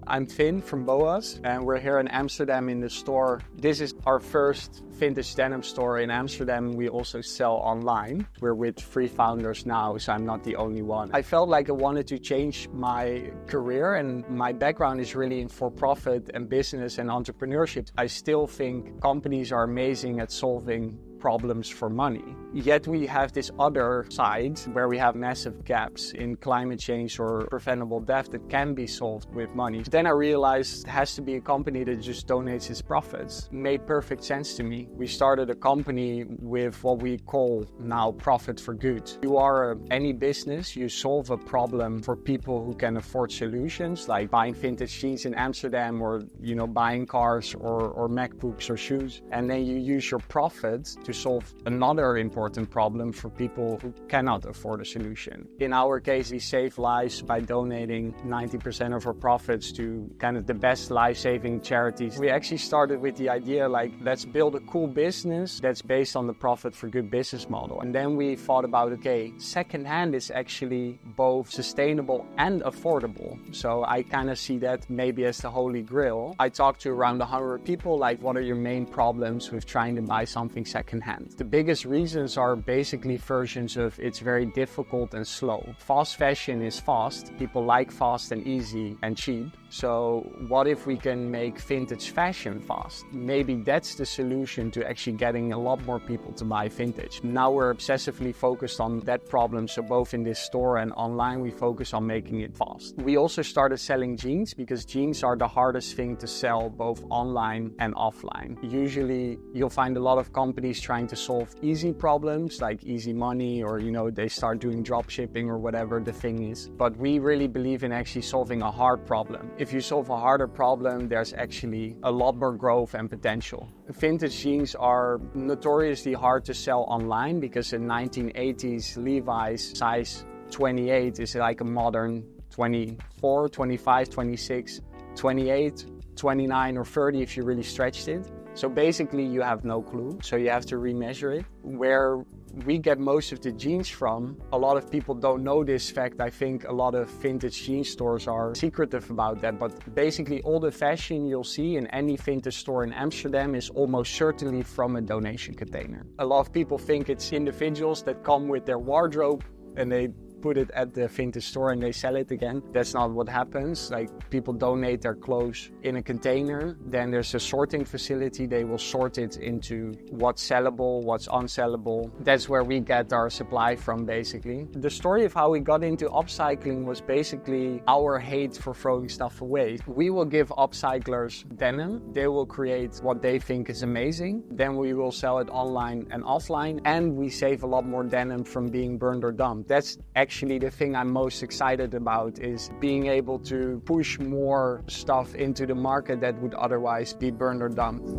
I'm Finn from BOAS, and we're here in Amsterdam in the store. This is our first vintage denim store in Amsterdam. We also sell online. We're with 3 founders now, so I'm not the only one. I felt like I wanted to change my career, and my background is really in for-profit and business and entrepreneurship. I still think companies are amazing at solving problems for money. Yet we have this other side where we have massive gaps in climate change or preventable death that can be solved with money. Then I realized it has to be a company that just donates its profits. It made perfect sense to me. We started a company with what we call now profit for good. You are any business, you solve a problem for people who can afford solutions, like buying vintage jeans in Amsterdam, or buying cars or MacBooks or shoes. And then you use your profit to solve another important problem for people who cannot afford a solution. In our case, we save lives by donating 90% of our profits to kind of the best life-saving charities. We actually started with the idea, like, let's build a cool business that's based on the profit for good business model. And then we thought about, okay, secondhand is actually both sustainable and affordable. So I kind of see that maybe as the holy grail. I talked to around 100 people, like, what are your main problems with trying to buy something secondhand? The biggest reasons are basically versions of it's very difficult and slow. Fast fashion is fast. People like fast and easy and cheap. So what if we can make vintage fashion fast? Maybe that's the solution to actually getting a lot more people to buy vintage. Now we're obsessively focused on that problem. So both in this store and online, we focus on making it fast. We also started selling jeans because jeans are the hardest thing to sell both online and offline. Usually you'll find a lot of companies trying to solve easy problems like easy money, or they start doing drop shipping or whatever the thing is. But we really believe in actually solving a hard problem. If you solve a harder problem, there's actually a lot more growth and potential. Vintage jeans are notoriously hard to sell online because in 1980s Levi's size 28 is like a modern 24, 25, 26, 28, 29 or 30 if you really stretched it. So basically you have no clue, so you have to remeasure it. Where we get most of the jeans from, a lot of people don't know this fact. I think a lot of vintage jean stores are secretive about that, but basically all the fashion you'll see in any vintage store in Amsterdam is almost certainly from a donation container. A lot of people think it's individuals that come with their wardrobe and they put it at the vintage store and they sell it again. That's not what happens. Like, people donate their clothes in a container, then there's a sorting facility. They will sort it into what's sellable, what's unsellable. That's where we get our supply from, basically. The story of how we got into upcycling was basically our hate for throwing stuff away. We will give upcyclers denim. They will create what they think is amazing. Then we will sell it online and offline, and we save a lot more denim from being burned or dumped. That's actually the thing I'm most excited about, is being able to push more stuff into the market that would otherwise be burned or dumped.